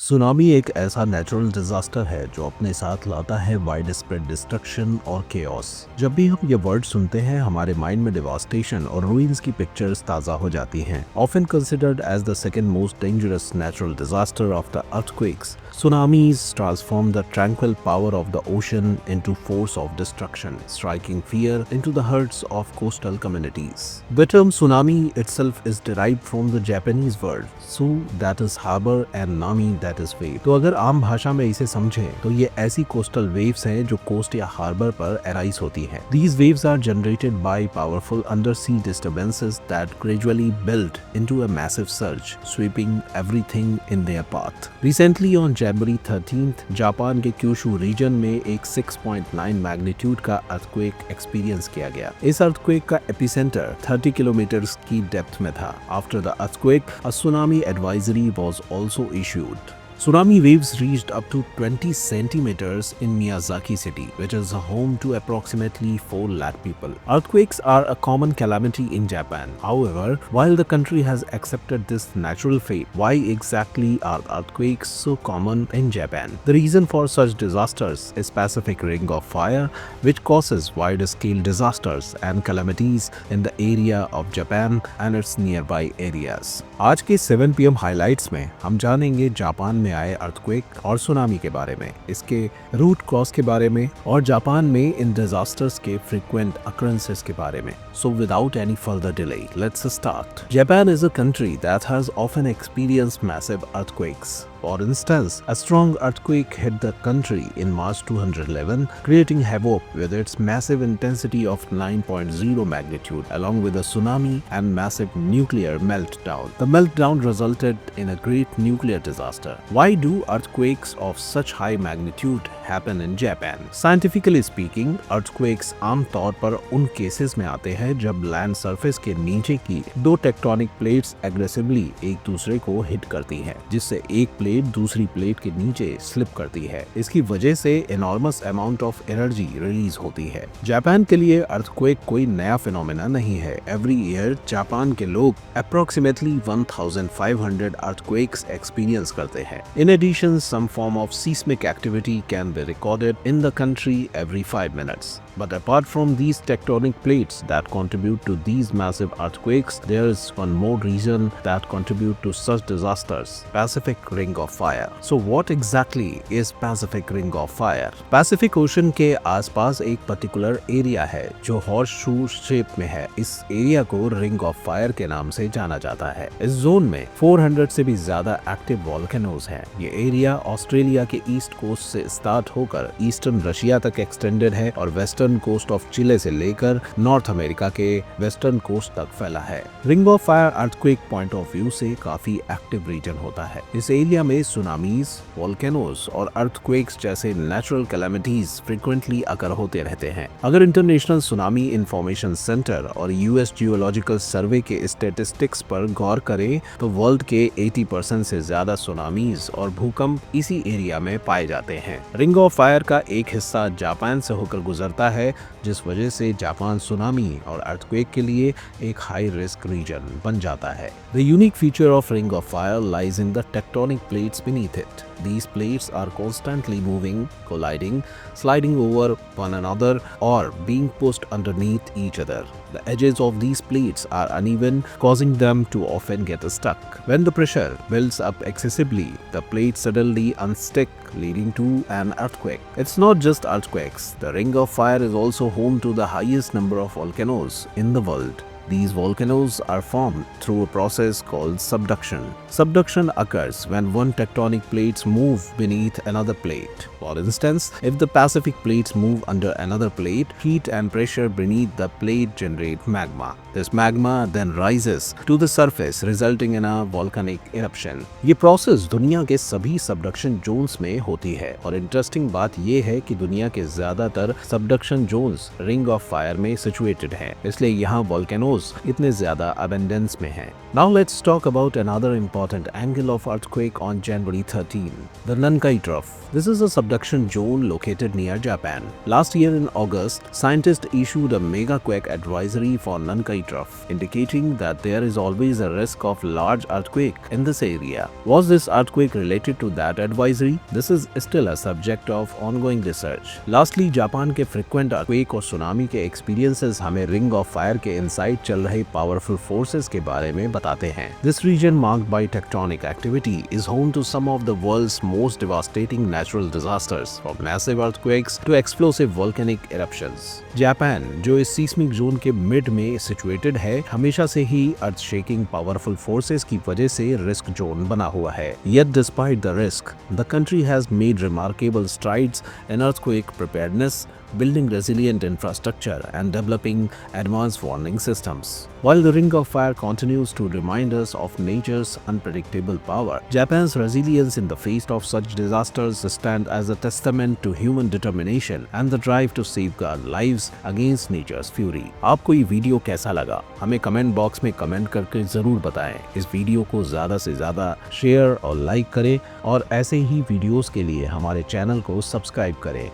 Tsunami एक ऐसा natural disaster है जो अपने साथ लाता है वाइड स्प्रेड डिस्ट्रक्शन और केओस। जब भी हम ये वर्ड सुनते हैं हमारे माइंड में डिवास्टेशन और रूइंस की पिक्चर्स ताज़ा हो जाती हैं। Often considered as the second most dangerous natural disaster after earthquakes, tsunamis transform the tranquil power of the ocean into force of destruction, striking fear into the hearts of coastal communities. The term tsunami itself is derived from the Japanese word su, that is harbor, and nami, that is wave. तो अगर आम भाषा में इसे समझें तो ये ऐसी कोस्टल वेव्स हैं जो कोस्ट या हार्बर पर अराइज होती हैं। These waves are generated by powerful undersea disturbances that gradually build into a massive surge, sweeping everything in their path. Recently on January 13th, Japan के क्यूशू रीजन में एक 6.9 magnitude का earthquake experience किया गया। इस earthquake का epicentre 30 kilometre की depth में था। After the earthquake, a tsunami advisory was also issued. Tsunami waves reached up to 20 centimeters in Miyazaki city, which is home to approximately 4 lakh people. Earthquakes are a common calamity in Japan. However, while the country has accepted this natural fate, why exactly are earthquakes so common in Japan? The reason for such disasters is Pacific Ring of Fire, which causes wide-scale disasters and calamities in the area of Japan and its nearby areas. आज के 7 PM highlights में हम जानेंगे Japan में आए earthquake और tsunami के बारे में, इसके रूट कॉज के बारे में और जापान में इन डिजास्टर्स के फ्रीक्वेंट अकरेंसेस के बारे में। So without any further delay, let's start. Japan is a country that has often experienced massive earthquakes. For instance, a strong earthquake hit the country in March 2011, creating havoc with its massive intensity of 9.0 magnitude, along with a tsunami and massive nuclear meltdown. The meltdown resulted in a great nuclear disaster. Why do earthquakes of such high magnitude happen in Japan? Scientifically speaking, earthquakes आमतौर पर उन cases में आते हैं जब land surface के नीचे की दो टेक्टोनिक प्लेट्स एग्रेसिवली एक दूसरे को हिट करती हैं, जिससे एक प्लेट दूसरी प्लेट के नीचे स्लिप करती है। इसकी वजह से enormous amount of energy release होती है। जापान के लिए अर्थक्वेक कोई नया फिनोमेना नहीं है। एवरी ईयर जापान के लोग अप्रोक्सीमेटली 1500 अर्थक्वेक्स एक्सपीरियंस करते हैं। In addition, some form of seismic activity can be recorded in the country every 5 minutes. But apart from these tectonic plates that contribute to these massive earthquakes, there is one more region that contribute to such disasters: Pacific Ring of Fire. So what exactly is Pacific Ring of Fire? Pacific Ocean के आसपास एक particular area है जो horseshoe shape में है। इस area को ring of fire के नाम से जाना जाता है। इस जोन में 400 से भी ज्यादा एक्टिव वॉल्केनोज हैं। ये एरिया ऑस्ट्रेलिया के ईस्ट कोस्ट से स्टार्ट होकर ईस्टर्न रशिया तक एक्सटेंडेड है और वेस्टर्न कोस्ट ऑफ चिले से लेकर नॉर्थ अमेरिका के वेस्टर्न कोस्ट तक फैला है। Ring of fire earthquake point of view से काफी एक्टिव रीजन होता है। इस एरिया में सुनामीज, वोल्केनोज और अर्थक्वेक्स जैसे नेचुरल कैलामिटीज फ्रीक्वेंटली अकर होते रहते हैं। अगर इंटरनेशनल सुनामी इंफॉर्मेशन सेंटर और यूएस जियोलॉजिकल सर्वे के स्टेटिस्टिक्स पर गौर करें तो वर्ल्ड के 80% से ज्यादा सुनामीज और भूकंप इसी एरिया में पाए जाते हैं। रिंग ऑफ फायर का एक हिस्सा जापान से होकर गुजरता है, जिस वजह से जापान सुनामी और अर्थक्वेक के लिए एक हाई रिस्क रीजन बन जाता है। The unique feature of Ring of Fire lies in the tectonic plates beneath it. These plates are constantly moving, colliding, sliding over one another, or being pushed underneath each other. The edges of these plates are uneven, causing them to often get stuck. When the pressure builds up excessively, the plates suddenly unstick, leading to an earthquake. It's not just earthquakes. The Ring of Fire is also home to the highest number of volcanoes in the world. These volcanoes are formed through a process called subduction. Subduction occurs when one tectonic plates move beneath another plate. For instance, if the Pacific plates move under another plate, heat and pressure beneath the plate generate magma. This magma then rises to the surface, resulting in a volcanic eruption. ये process दुनिया के सभी subduction zones में होती है और interesting बात ये है कि दुनिया के ज्यादातर subduction zones Ring of Fire में situated हैं। इसलिए यहाँ volcanoes वॉल्केनोज इतने ज्यादा अबेंडेंस में हैं। Now let's talk about another important angle of earthquake on January 13, the Nankai Trough. This is a subduction zone located near Japan. Last year in August, scientists issued a mega quake advisory for Nankai Trough, indicating that there is always a risk of large earthquake in this area. Was this earthquake related to that advisory? This is still a subject of ongoing research. Lastly, Japan के frequent earthquake और tsunami के experiences हमें Ring of Fire के inside चल रहे powerful forces के बारे में बताते हैं. This region marked by tectonic activity is home to some of the world's most devastating natural disasters, from massive earthquakes to explosive volcanic eruptions. Japan, जो इस सीस्मिक जोन के मिड में सिचुएटेड है, हमेशा से ही अर्थ शेकिंग पावरफुल फोर्सेस की वजह से रिस्क जोन बना हुआ है. Yet despite the risk, the country has made remarkable strides in earthquake preparedness, building resilient infrastructure and developing advanced warning systems. While the Ring of Fire continues to remind us of nature's unpredictable power, Japan's resilience in the face of such disasters stand as a testament to human determination and the drive to safeguard lives against nature's fury. आपको ये video कैसा लगा? हमें comment box में comment करके जरूर बताएं. इस वीडियो को ज़्यादा से ज़्यादा शेयर और लाइक करें और ऐसे ही वीडियोस के लिए हमारे चैनल को सब्सक्राइब करें.